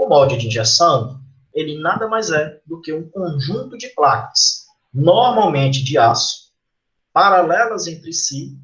molde de injeção, ele nada mais é do que um conjunto de placas, normalmente de aço, paralelas entre si,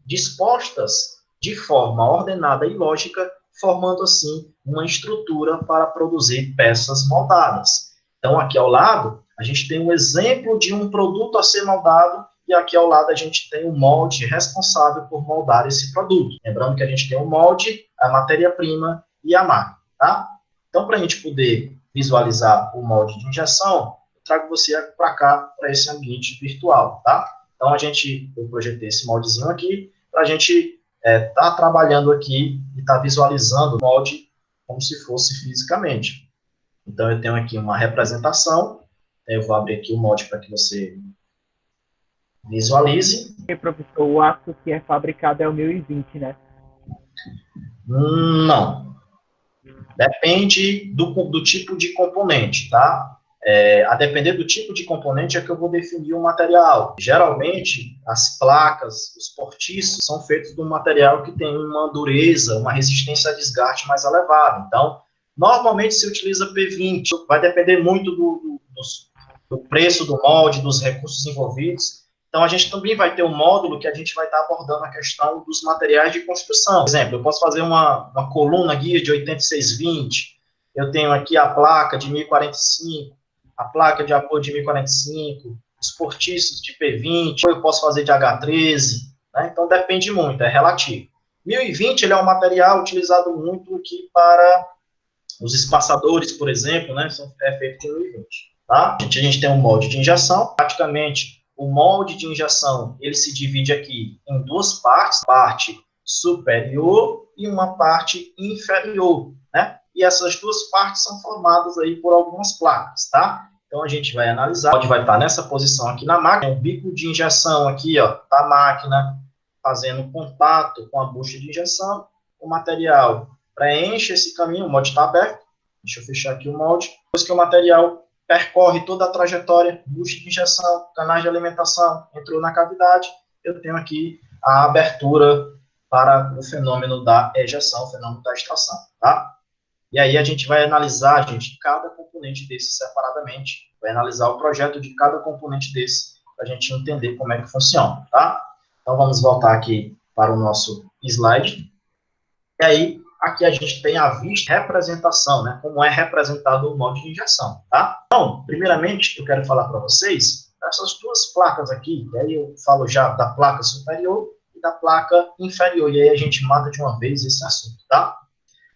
dispostas de forma ordenada e lógica, formando assim uma estrutura para produzir peças moldadas. Então, aqui ao lado, a gente tem um exemplo de um produto a ser moldado, e aqui ao lado a gente tem o molde responsável por moldar esse produto. Lembrando que a gente tem o molde, a matéria-prima e a máquina, tá? Então, para a gente poder visualizar o molde de injeção, eu trago você para cá, para esse ambiente virtual, tá? Então, eu projetei esse moldezinho aqui, para a gente tá trabalhando aqui e tá visualizando o molde como se fosse fisicamente. Então, eu tenho aqui uma representação, eu vou abrir aqui o molde para que você visualize. E, professor, o aço que é fabricado é o 1020, né? Não. Depende do tipo de componente, tá? A depender do tipo de componente é que eu vou definir o material. Geralmente, as placas, os portiços, são feitos de um material que tem uma dureza, uma resistência a desgaste mais elevada. Então, normalmente se utiliza P20, vai depender muito do preço do molde, dos recursos envolvidos. Então, a gente também vai ter um módulo que a gente vai estar abordando a questão dos materiais de construção. Por exemplo, eu posso fazer uma coluna guia de 8620, eu tenho aqui a placa de 1045, a placa de apoio de 1045, os portiços de P20, eu posso fazer de H13, né? Então, depende muito, é relativo. 1020, ele é um material utilizado muito aqui para os espaçadores, por exemplo, né? É feito de 1020, tá? A gente tem um molde de injeção, praticamente o molde de injeção, ele se divide aqui em duas partes, parte superior e uma parte inferior, né? E essas duas partes são formadas aí por algumas placas, tá? Então, a gente vai analisar, o molde vai estar nessa posição aqui na máquina, o bico de injeção aqui, ó, da máquina, fazendo contato com a bucha de injeção, o material preenche esse caminho, o molde está aberto, deixa eu fechar aqui o molde, depois que o material percorre toda a trajetória, bucha de injeção, canais de alimentação, entrou na cavidade, eu tenho aqui a abertura para o fenômeno da ejeção, o fenômeno da extração, tá? E aí a gente vai analisar, gente, cada componente desse separadamente, vai analisar o projeto de cada componente desse, para a gente entender como é que funciona, tá? Então, vamos voltar aqui para o nosso slide. E aí, aqui a gente tem a vista representação, né? Como é representado o molde de injeção, tá? Então, primeiramente, eu quero falar para vocês essas duas placas aqui, e aí eu falo já da placa superior e da placa inferior, e aí a gente mata de uma vez esse assunto, tá?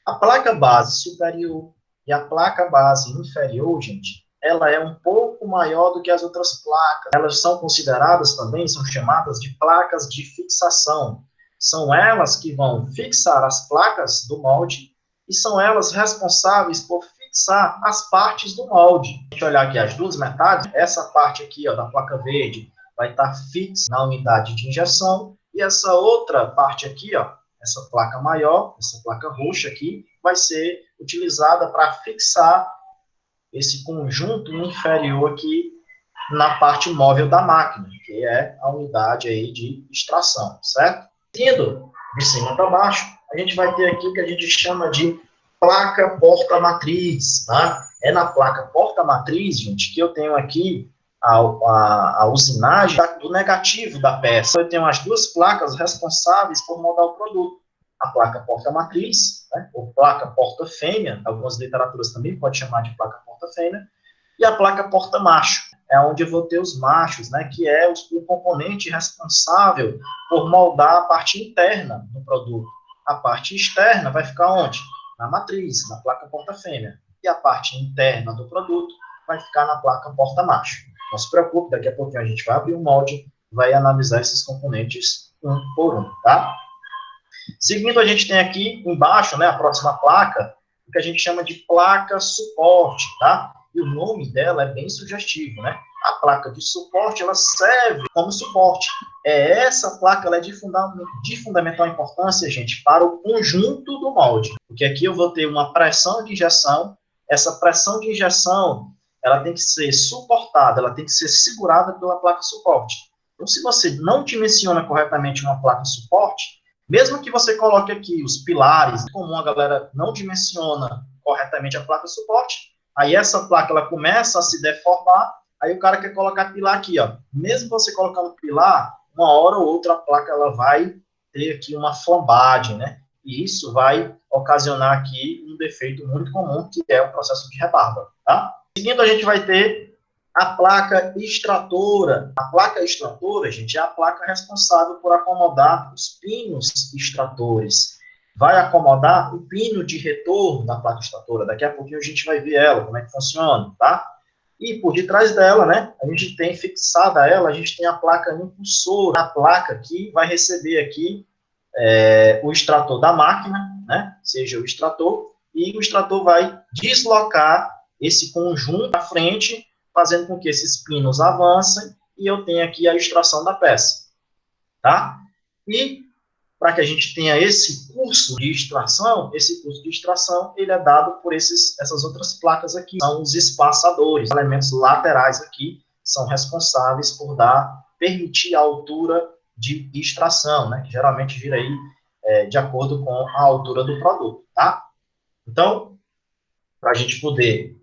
A placa base superior e a placa base inferior, gente, ela é um pouco maior do que as outras placas. Elas são consideradas também, são chamadas de placas de fixação. São elas que vão fixar as placas do molde e são elas responsáveis por fixar as partes do molde. A gente olhar aqui as duas metades, essa parte aqui, ó, da placa verde vai estar fixa na unidade de injeção e essa outra parte aqui, ó, essa placa maior, essa placa roxa aqui, vai ser utilizada para fixar esse conjunto inferior aqui na parte móvel da máquina, que é a unidade aí de extração, certo? Indo de cima para baixo, a gente vai ter aqui o que a gente chama de placa porta-matriz, tá? É na placa porta-matriz, gente, que eu tenho aqui a usinagem do negativo da peça. Eu tenho as duas placas responsáveis por moldar o produto. A placa porta-matriz, né, ou placa porta-fêmea, algumas literaturas também podem chamar de placa porta-fêmea, e a placa porta-macho, é onde eu vou ter os machos, né, que é o componente responsável por moldar a parte interna do produto. A parte externa vai ficar onde? Na matriz, na placa porta-fêmea. E a parte interna do produto vai ficar na placa porta-macho. Não se preocupe, daqui a pouquinho a gente vai abrir o molde, vai analisar esses componentes um por um, tá? Seguindo, a gente tem aqui embaixo, né, a próxima placa, o que a gente chama de placa suporte, tá? E o nome dela é bem sugestivo, né? A placa de suporte, ela serve como suporte. Essa placa, ela é de fundamental importância, gente, para o conjunto do molde. Porque aqui eu vou ter uma pressão de injeção, essa pressão de injeção, ela tem que ser suportada, ela tem que ser segurada pela placa suporte. Então, se você não dimensiona corretamente uma placa suporte, mesmo que você coloque aqui os pilares, comum a galera não dimensiona corretamente a placa suporte, aí essa placa ela começa a se deformar, aí o cara quer colocar pilar aqui, ó. Mesmo você colocando pilar, uma hora ou outra a placa ela vai ter aqui uma flambagem, né? E isso vai ocasionar aqui um defeito muito comum, que é o processo de rebarba, tá? Seguindo, a gente vai ter a placa extratora. A placa extratora, gente, é a placa responsável por acomodar os pinos extratores. Vai acomodar o pino de retorno da placa extratora. Daqui a pouquinho a gente vai ver ela, como é que funciona, tá? E por detrás dela, né, a gente tem fixada ela, a gente tem a placa impulsora, a placa que vai receber aqui o extrator da máquina, né, seja o extrator, e o extrator vai deslocar esse conjunto à frente, fazendo com que esses pinos avancem, e eu tenha aqui a extração da peça, tá? E para que a gente tenha esse curso de extração, ele é dado por essas outras placas aqui, são os espaçadores, elementos laterais aqui, são responsáveis por permitir a altura de extração, né, que geralmente gira aí de acordo com a altura do produto, tá? Então, para a gente poder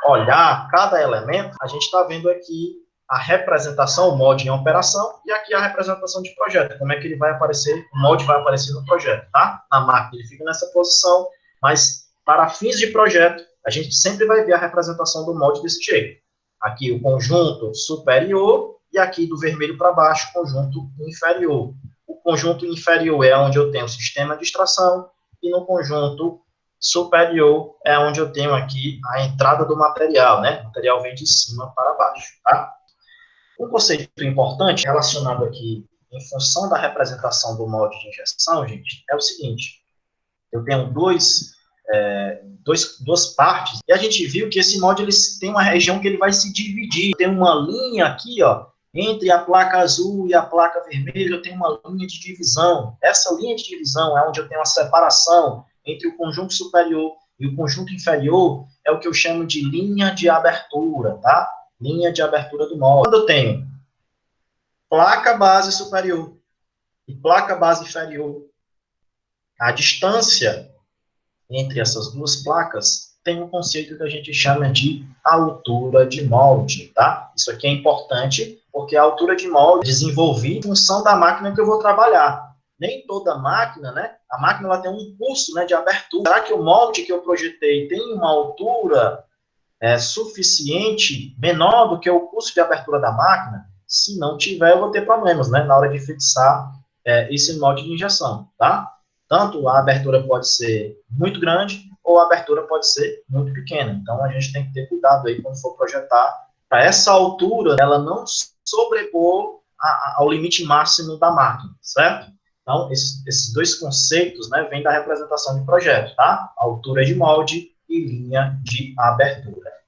olhar cada elemento, a gente está vendo aqui a representação, o molde em operação, e aqui a representação de projeto, como é que ele vai aparecer, o molde vai aparecer no projeto, tá? Na máquina ele fica nessa posição, mas para fins de projeto, a gente sempre vai ver a representação do molde desse jeito. Aqui o conjunto superior, e aqui do vermelho para baixo, conjunto inferior. O conjunto inferior é onde eu tenho o sistema de extração, e no conjunto superior é onde eu tenho aqui a entrada do material, né? O material vem de cima para baixo, tá? Um conceito importante relacionado aqui em função da representação do molde de injeção, gente, é o seguinte: eu tenho duas partes, e a gente viu que esse molde ele tem uma região que ele vai se dividir, tem uma linha aqui, ó, entre a placa azul e a placa vermelha, eu tenho uma linha de divisão. Essa linha de divisão é onde eu tenho a separação entre o conjunto superior e o conjunto inferior, é o que eu chamo de linha de abertura, tá? Linha de abertura do molde. Quando eu tenho placa base superior e placa base inferior, a distância entre essas duas placas tem um conceito que a gente chama de altura de molde, tá? Isso aqui é importante, porque a altura de molde é desenvolvida em função da máquina que eu vou trabalhar. Nem toda máquina, né? A máquina ela tem um curso, né, de abertura. Será que o molde que eu projetei tem uma altura suficiente, menor do que o custo de abertura da máquina? Se não tiver, eu vou ter problemas, né, na hora de fixar esse molde de injeção, tá? Tanto a abertura pode ser muito grande, ou a abertura pode ser muito pequena. Então, a gente tem que ter cuidado aí quando for projetar, para essa altura, ela não sobrepor ao limite máximo da máquina, certo? Então, esses dois conceitos, né, vêm da representação de projeto, tá? Altura de molde e linha de abertura.